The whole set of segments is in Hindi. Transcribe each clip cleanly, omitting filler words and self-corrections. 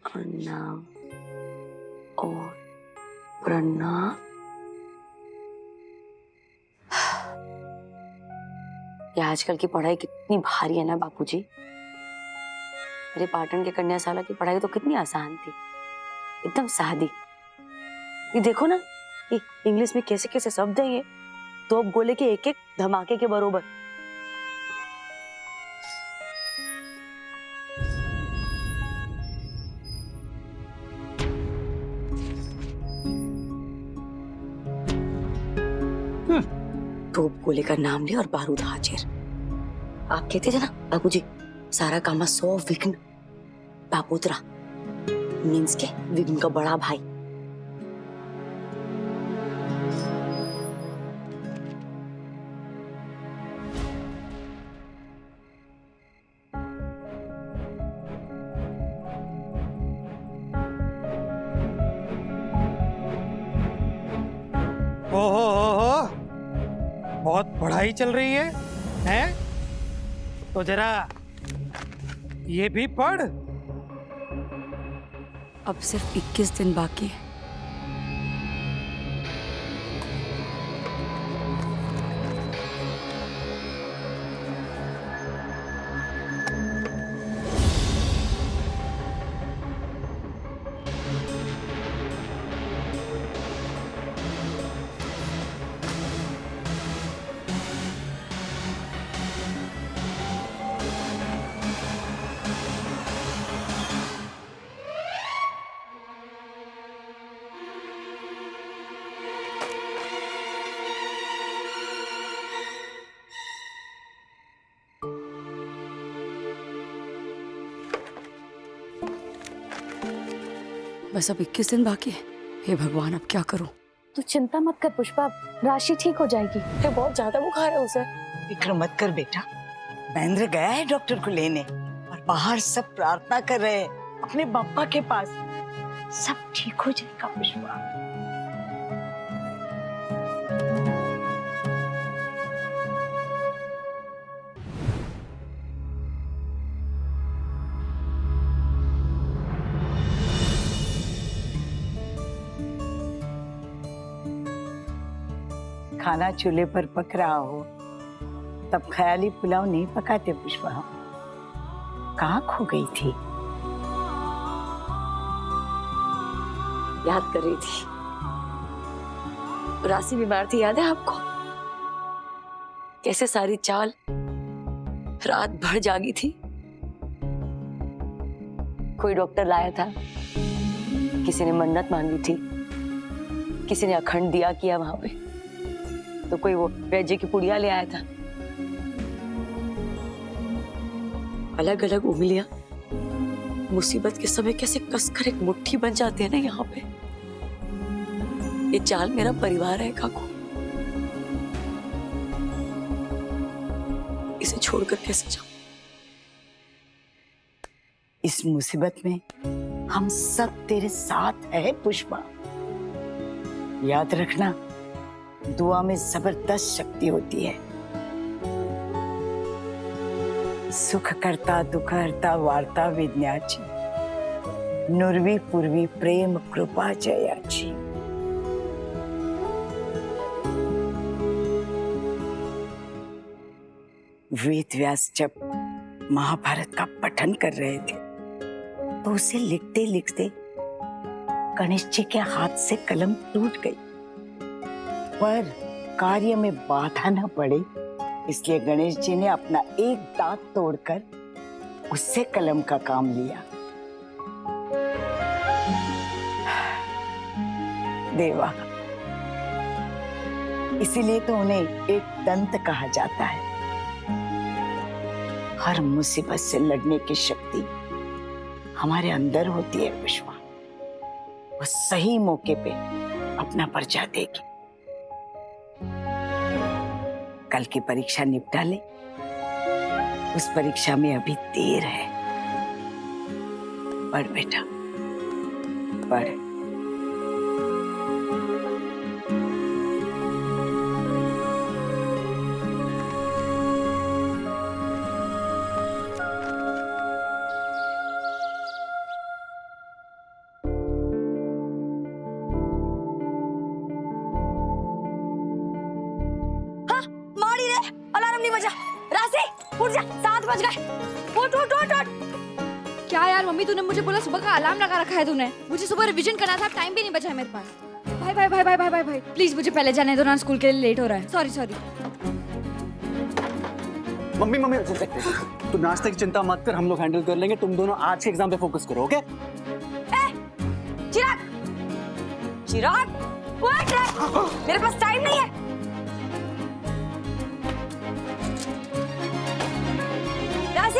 प्रणाम और प्रणाम। ये आजकल की पढ़ाई कितनी भारी है ना बापूजी। मेरे पाटन के कन्याशाला की पढ़ाई तो कितनी आसान थी, एकदम सादी। ये देखो ना, ये इंग्लिश में कैसे कैसे शब्द है, ये तो अब गोले के एक एक धमाके के बरोबर। तोप गोले का नाम ले और बारूद हाजिर। आप कहते थे ना बाबूजी, सारा कामा 100 विघ्न बापोतरा मीन्स के विघ्न का बड़ा भाई। ओहो, बहुत पढ़ाई चल रही है, हैं? तो जरा ये भी पढ़। अब सिर्फ 21 दिन बाकी है। बस अब 21 दिन बाकी है। हे भगवान, अब क्या करूं? तू चिंता मत कर पुष्पा, राशि ठीक हो जाएगी। ये बहुत ज्यादा बुखार है उसे। फिक्र मत कर बेटा, महेंद्र गया है डॉक्टर को लेने और बाहर सब प्रार्थना कर रहे हैं अपने पापा के पास। सब ठीक हो जाएगा पुष्पा। खाना चूल्हे पर पक रहा हो तब ख्याली पुलाव नहीं पकाते पुष्पा। कहाँ खो गई थी? याद कर रही थी, राशि बीमार थी, याद है आपको? कैसे सारी चाल रात भर जागी थी। कोई डॉक्टर लाया था, किसी ने मन्नत मांगी थी, किसी ने अखंड दिया किया वहां पे, तो कोई वो वैद्य की पुड़िया ले आया था। अलग अलग उंगलियां मुसीबत के समय कैसे कसकर एक मुट्ठी बन जाती है ना यहाँ पे। ये चाल मेरा परिवार है काकू, इसे छोड़कर कैसे जाऊं? इस मुसीबत में हम सब तेरे साथ है पुष्पा। याद रखना, दुआ में जबरदस्त शक्ति होती है। सुख करता दुख हरता वार्ता विज्ञाची, नुर्वी पूर्वी प्रेम कृपा जयाची। वेद व्यास जब महाभारत का पठन कर रहे थे तो उसे लिखते लिखते गणेश जी के हाथ से कलम टूट गई, पर कार्य में बाधा न पड़े इसलिए गणेश जी ने अपना एक दांत तोड़कर उससे कलम का काम लिया। देवा, इसीलिए तो उन्हें एक दंत कहा जाता है। हर मुसीबत से लड़ने की शक्ति हमारे अंदर होती है पुष्पा। वो सही मौके पे अपना पर्चा देगी। कल की परीक्षा निपटा ले, उस परीक्षा में अभी देर है। पढ़ बेटा, पढ़। बजा। राशि उठ जा, 7 बज गए। उठ उठ उठ उठ। क्या यार मम्मी, तूने मुझे बोला सुबह का अलार्म लगा रखा है तूने। मुझे सुबह रिवीजन करना था, टाइम भी नहीं बचा है मेरे पास। भाई भाई भाई भाई भाई भाई भाई प्लीज मुझे पहले जाने दो ना, स्कूल के लिए लेट हो रहा है। Sorry sorry. मम्मी मम्मी तू नाश्ते की चिंता मत कर, हम लोग हैंडल कर लेंगे। तुम दोनों आज के एग्जाम पे फोकस करो, ओके? चिराग, चिराग उठ रे, मेरे पास टाइम नहीं है। राशि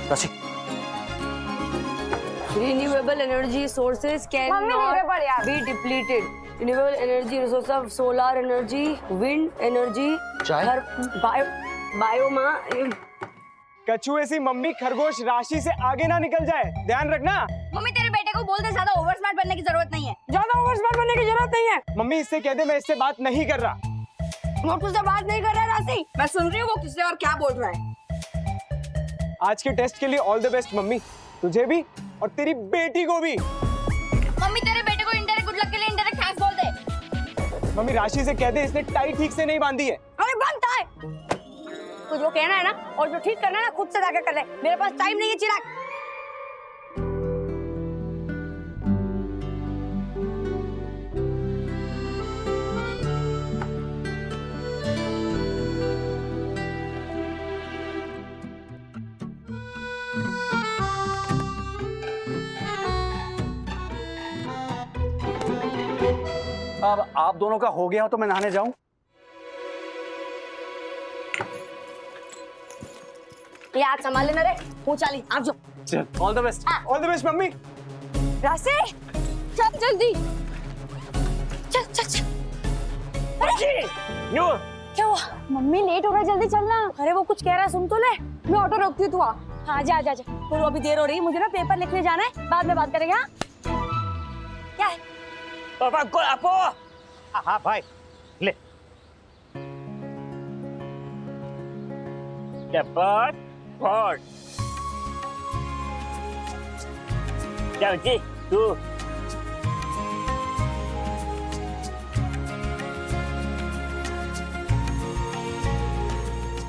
राशि Renewable energy sources cannot be depleted. Renewable energy resources of solar energy, wind energy, चाय? biomass. कछुए सी मम्मी खरगोश राशि से आगे ना निकल जाए, ध्यान रखना। मम्मी तेरे बेटे को बोल दे ज्यादा ओवर स्मार्ट बनने की जरूरत नहीं है। ज्यादा ओवर स्मार्ट बनने की जरूरत नहीं है। मम्मी इससे कह दे मैं इससे बात नहीं कर रहा। वो तुझसे बात नहीं कर रहा है राशि। मैं सुन रही हूँ वो किससे और क्या बोल रहा है। आज के टेस्ट के लिए ऑल द बेस्ट मम्मी, तुझे भी और तेरी बेटी को भी। मम्मी तेरे बेटे को इनडायरेक्ट गुड लक के लिए इनडायरेक्ट थैंक्स बोल दे। मम्मी राशि से कह दे इसने टाई ठीक से नहीं बांधी है। अरे बनता है। तू जो कहना है ना और जो ठीक करना है ना खुद से जाके कर ले। मेरे पास टाइम नहीं है चिराग। अब आप दोनों का हो गया हो तो मैं नहाने जाऊं? ये आग संभाल लेना रे। पूछा ली आप जो। All the best. All the best mummy. राशि चल जल्दी चल चल चल। अरे क्या हुआ? मम्मी लेट हो रहा है, जल्दी चलना। अरे वो कुछ कह रहा है, सुन तो ले। मैं ऑटो रोकती हूँ, तू आ। हाँ जा जा जा। तो अभी देर हो रही है, मुझे ना पेपर लिखने जाना है, बाद में बात करेंगे। हाँ क्या है? पापा को आपो। हाँ भाई ले। Cepat, pot. Chào chị, tu.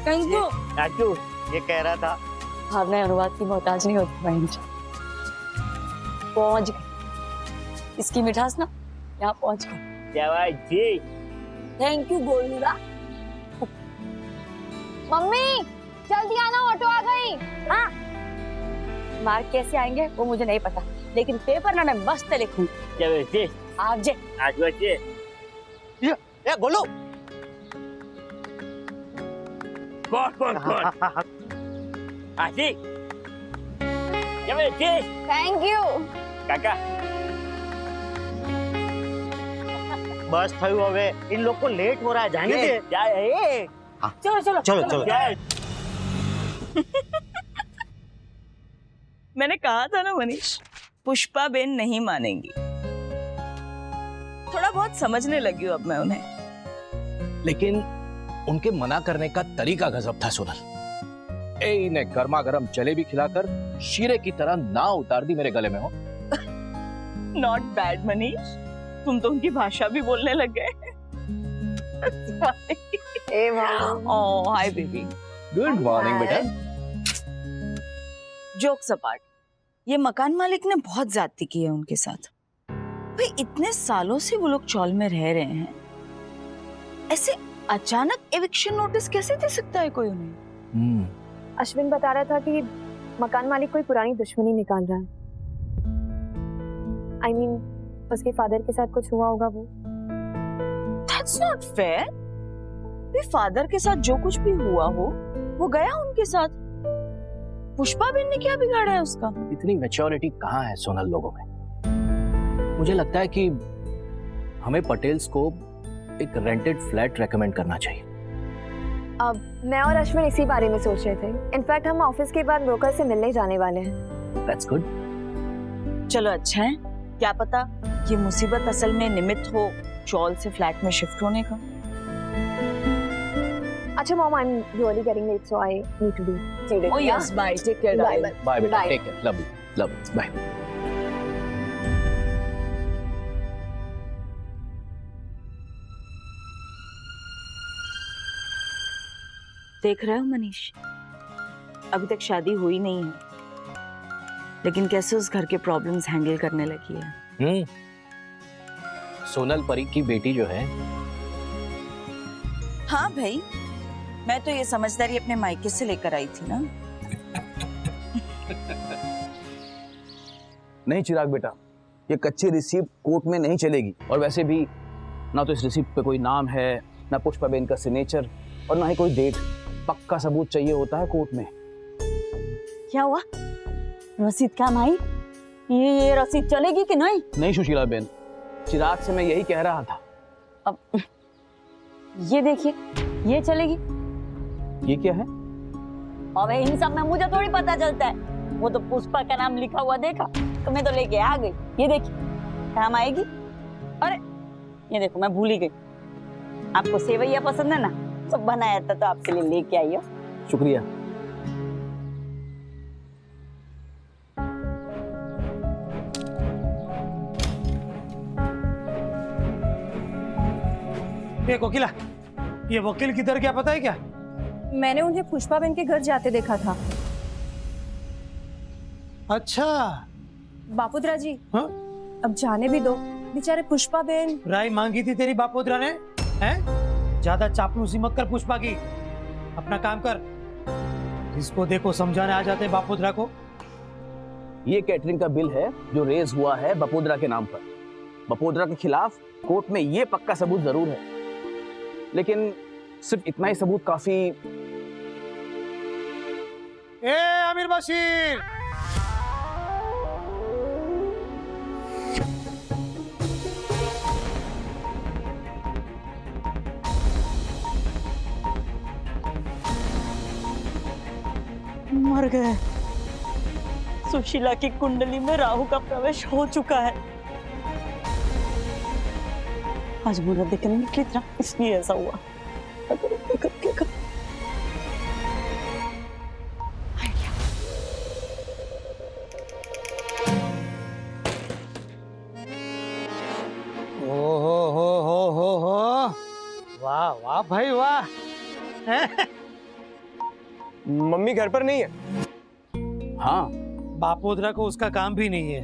Thank you. Aduh, ये कह रहा था। भावना अनुवाद की मोहताज नहीं होती बहन जी। पहुंच गई। इसकी मिठास ना यहाँ पहुंच गई। Jawab जी। थैंक यू गोलूरा। मम्मी जल्दी आना, ऑटो आ गई। हाँ मार्क कैसे आएंगे वो मुझे नहीं पता, लेकिन पेपर ना मैं मस्त लिखूंगी। Jawab जी। आप जे Aduh जी। ये बोलो। Pot. Asyik. Jawab जी। Thank you. Kakak. बस थयु हवे, इन लोग को लेट हो रहा है, जाने दे। जाए। चलो चलो चलो चलो। मैंने कहा था ना मनीष, पुष्पा बेन नहीं मानेंगी। थोड़ा बहुत समझने लगी हूँ अब मैं उन्हें। लेकिन उनके मना करने का तरीका गजब था सोनल। इन्हें गर्मा गर्म जलेबी खिलाकर शीरे की तरह ना उतार दी मेरे गले में हो। नॉट बैड मनीष, तुम तो उनकी भाषा भी बोलने लग गए। ओह हाय बेबी। गुड मॉर्निंग बेटा। जोक्स अपार्ट, ये मकान मालिक ने बहुत ज्यादती की है उनके साथ। भाई इतने सालों से वो लोग चौल में रह रहे हैं, ऐसे अचानक एविक्शन नोटिस कैसे दे सकता है कोई उन्हें? अश्विन बता रहा था कि मकान मालिक कोई पुरानी दुश्मनी निकाल रहा है। I mean, उसके फादर के साथ कुछ हुआ होगा वो। That's not fair. फादर के साथ जो कुछ भी हुआ हो वो गया उनके साथ। पुष्पा बेन ने क्या बिगाड़ा है उसका? इतनी मैच्योरिटी कहाँ है सोनल लोगों में। मुझे लगता है कि हमें पटेल्स को एक रेंटेड फ्लैट रेकमेंड करना चाहिए। अब मैं और अश्विन इसी बारे में सोच रहे थे। इनफैक्ट हम ऑफिस के बाद ब्रोकर से मिलने जाने वाले हैं। That's good. चलो अच्छा है, क्या पता ये मुसीबत असल में निमित्त हो चौल से फ्लैट में शिफ्ट होने का। अच्छा mom, I am really getting late so I need to be seated. Oh yes, bye. Take care, darling. Bye बेटा, Bye. take care. Love you. Bye. देख रहे हो मनीष, अभी तक शादी हुई नहीं है, लेकिन कैसे उस घर के प्रॉब्लम्स हैंडल करने लगी है। सोनल परी की बेटी जो है, हाँ भाई, मैं तो ये समझदारी अपने मायके से लेकर आई थी ना। नहीं चिराग बेटा, ये कच्ची रिसीप्ट कोर्ट में नहीं चलेगी। और वैसे भी ना तो इस रिसीप्ट पे कोई नाम है, ना पुष्पाबेन का सिग्नेचर, और ना ही कोई डेट। पक्का सबूत चाहिए होता है कोर्ट में। क्या हुआ? रसीद काम आई? ये रसीद चलेगी कि नहीं? नहीं सुशीला बेन, चिराग से मैं यही कह रहा था। अब ये देखिए, ये चलेगी। ये क्या है? अबे इन सब में मुझे थोड़ी पता चलता है। वो तो पुष्पा का नाम लिखा हुआ देखा तो मैं तो लेके आ गई। ये देखिए, काम आएगी। अरे ये देखो, मैं भूल ही गई। आपको सेवैया पसंद है ना, सब बनाया था तो आपके लिए लेके आई हो। शुक्रिया। ये कोकिला, ये वकील किधर क्या पता है क्या? मैंने उन्हें पुष्पाबेन के घर जाते देखा था। अच्छा। बापुद्रा जी, हाँ? अब जाने भी दो, बेचारे पुष्पाबेन। राय मांगी थी तेरी बापोद्रा ने, हैं? ज्यादा चापलूसी मत कर पुष्पा की, अपना काम कर। जिसको देखो समझाने आ जाते बापोद्रा को। ये कैटरिंग का बिल है जो रेज हुआ है बपोद्रा के नाम पर। बपोद्रा के खिलाफ कोर्ट में ये पक्का सबूत जरूर है, लेकिन सिर्फ इतना ही सबूत काफी। ए आमिर बशीर, मर गए। सुशीला की कुंडली में राहु का प्रवेश हो चुका है। आज मुहूर्त देखने निकली था, इसलिए ऐसा हुआ। हो वाह वाह भाई वाह। मम्मी घर पर नहीं है? हाँ, बापोद्रा को उसका काम भी नहीं है।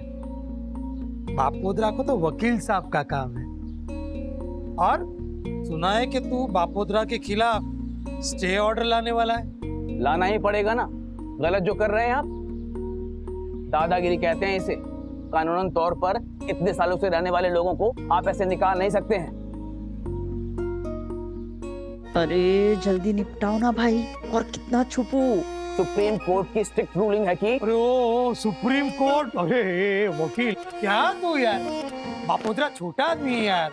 बापोद्रा को तो वकील साहब का काम है। और सुना है कि तू बापोद्रा के खिलाफ स्टे ऑर्डर लाने वाला है। लाना ही पड़ेगा ना, गलत जो कर रहे हैं आप। दादागिरी कहते हैं इसे। कानूनन तौर पर इतने सालों से रहने वाले लोगों को आप ऐसे निकाल नहीं सकते हैं। अरे जल्दी निपटाओ ना भाई, और कितना छुपू। सुप्रीम कोर्ट की स्ट्रिक्ट रूलिंग है कि। अरे ओ सुप्रीम कोर्ट, अरे वकील क्या तू यार, बापोद्रा छोटा आदमी है यार।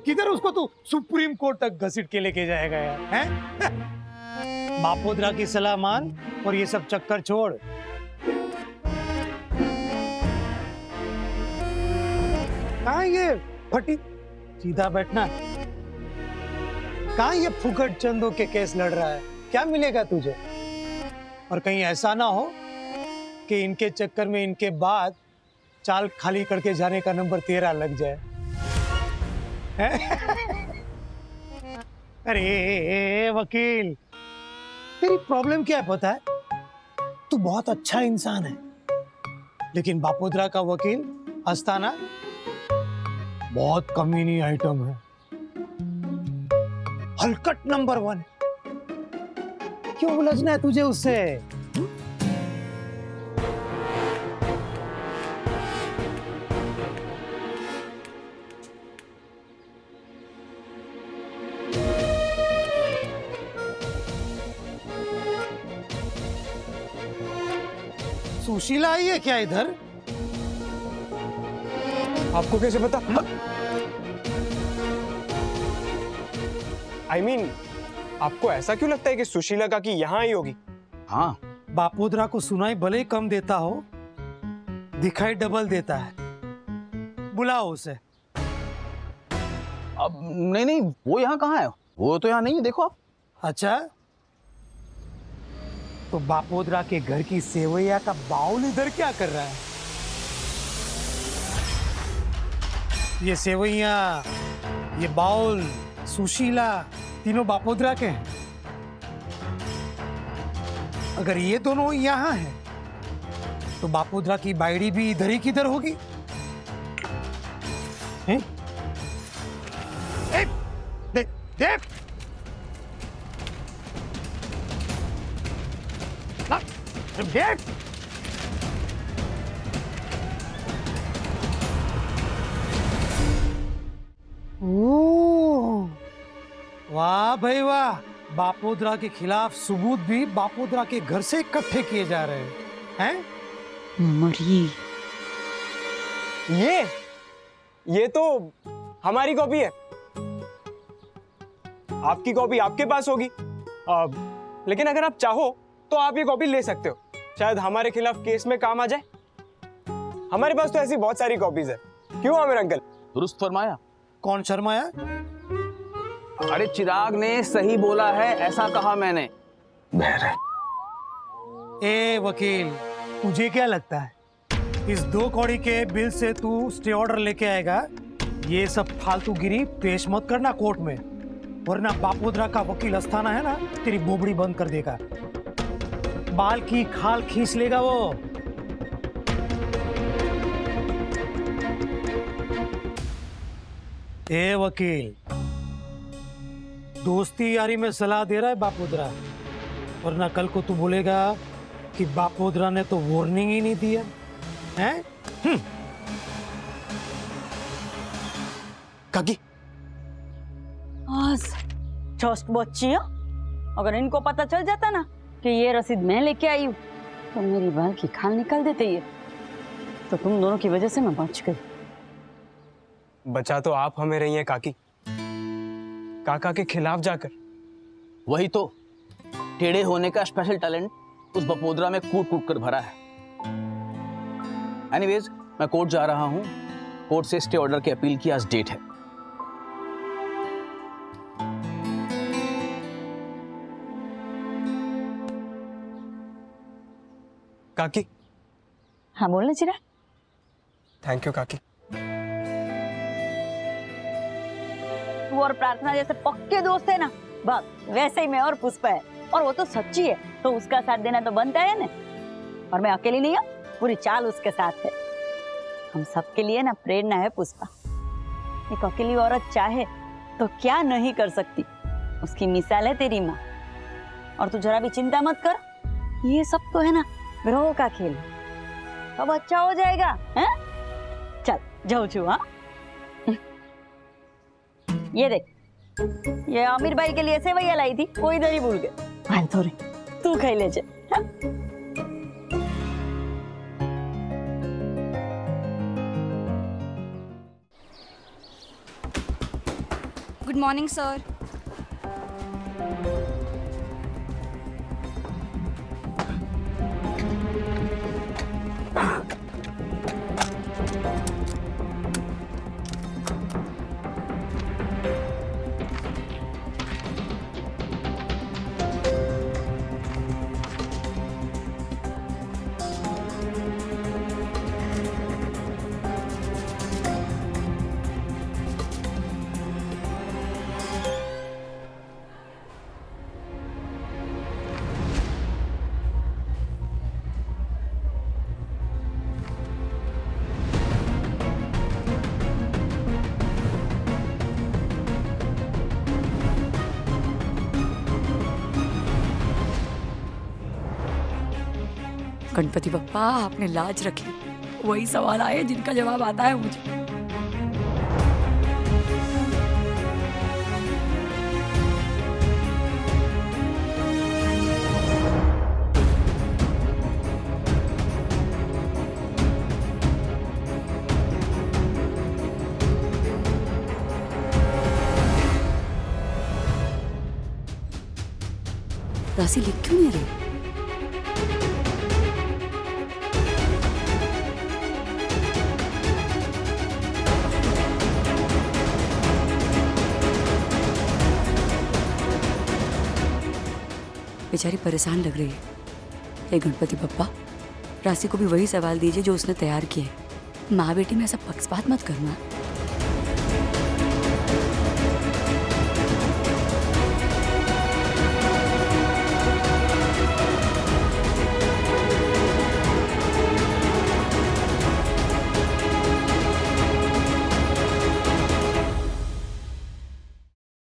किधर उसको तू सुप्रीम कोर्ट तक घसीट के लेके जाएगा यार, हैं? बापोद्रा की सलाह मान और ये सब चक्कर छोड़। कहाँ ये फटी, सीधा बैठना। कहाँ ये फुकट चंदों के केस लड़ रहा है, क्या मिलेगा तुझे? और कहीं ऐसा ना हो कि इनके चक्कर में इनके बाद चाल खाली करके जाने का नंबर 13 लग जाए। अरे वकील, तेरी प्रॉब्लम क्या है पता है? तू बहुत अच्छा इंसान है, लेकिन बापोद्रा का वकील अस्ताना बहुत कमीनी आइटम है। हलकट नंबर 1। क्यों उलझना है तुझे उससे? सुशीला आई है क्या इधर? आपको कैसे पता? I mean, आपको ऐसा क्यों लगता है कि सुशीला काकी यहाँ आई होगी? हाँ, बापोद्रा को सुनाई भले ही कम देता हो, दिखाई डबल देता है। बुलाओ उसे। अब नहीं नहीं, वो यहाँ कहाँ है? वो तो यहाँ नहीं है, देखो आप। अच्छा, तो बापोद्रा के घर की सेवैया का बाउल इधर क्या कर रहा है? ये सेवैया, ये बाउल सुशीला तीनों बापोद्रा के हैं। अगर ये दोनों यहाँ हैं तो बापोद्रा की बाइडी भी इधर ही किधर होगी? हैं? देख देख देख वाह भाई वाह, बापोद्रा के खिलाफ सबूत भी बापोद्रा के घर से इकट्ठे किए जा रहे हैं। मरी ये तो हमारी कॉपी है। आपकी कॉपी आपके पास होगी, लेकिन अगर आप चाहो तो आप ये कॉपी ले सकते हो, शायद हमारे खिलाफ केस में काम आ जाए। हमारे पास तो ऐसी बहुत सारी कॉपीज है। क्यों आमिर अंकल? दुरुस्त फरमाया। कौन शर्माया? अरे चिराग ने सही बोला है, ऐसा कहा मैंने। ए वकील, तुझे क्या लगता है इस 2 कौड़ी के बिल से तू स्टे ऑर्डर लेके आएगा? ये सब फालतूगिरी पेश मत करना कोर्ट में, वरना बापोद्रा का वकील अस्थाना है ना, तेरी बोबड़ी बंद कर देगा, बाल की खाल खींच लेगा वो। ए वकील, दोस्ती यारी में सलाह दे रहा है बापोद्रा, वरना कल को तू बोलेगा कि बापोद्रा ने तो वार्निंग ही नहीं दिया है। काकी जस्ट बच्ची, अगर इनको पता चल जाता ना कि ये रसीद मैं लेके आई हूँ तो मेरी बाल की खाल निकाल देते ये, तो तुम दोनों की वजह से मैं बच गई। बचा तो आप हमें रही हैं काकी, काका के खिलाफ जाकर। वही तो, टेढ़े होने का स्पेशल टैलेंट उस बापोद्रा में कूट कूट कर भरा है। एनीवेज, मैं कोर्ट जा रहा हूं। कोर्ट से स्टे ऑर्डर की अपील की आज डेट है। काकी। हाँ बोलना चिरा। थैंक यू काकी। तू और प्रार्थना जैसे पक्के दोस्त है ना, बस वैसे ही मैं और पुष्पा है, और वो तो सच्ची है, तो उसका साथ देना तो बनता है ना। और मैं अकेली नहीं हूँ, पूरी चाल उसके साथ है। हम सबके लिए ना प्रेरणा है पुष्पा। एक अकेली औरत चाहे तो क्या नहीं कर सकती, उसकी मिसाल है तेरी माँ। और तू जरा भी चिंता मत कर, ये सब तो है ना ग्रहों का खेल, सब अच्छा हो जाएगा। हैं? चल जाओ छू। हाँ ये देख, ये आमिर भाई के लिए सेवैया लाई थी, कोई इधर ही भूल गए। हाँ थोड़ी तू खाई ले जा। Good morning sir. Ganpati Bappa, आपने लाज रखी। वही सवाल आए जिनका जवाब आता है मुझे। राशि लिख क्यों नहीं रही? बेचारी परेशान लग रही है। हे गणपति बप्पा, राशि को भी वही सवाल दीजिए जो उसने तैयार किए। माँ बेटी में ऐसा पक्षपात मत करना।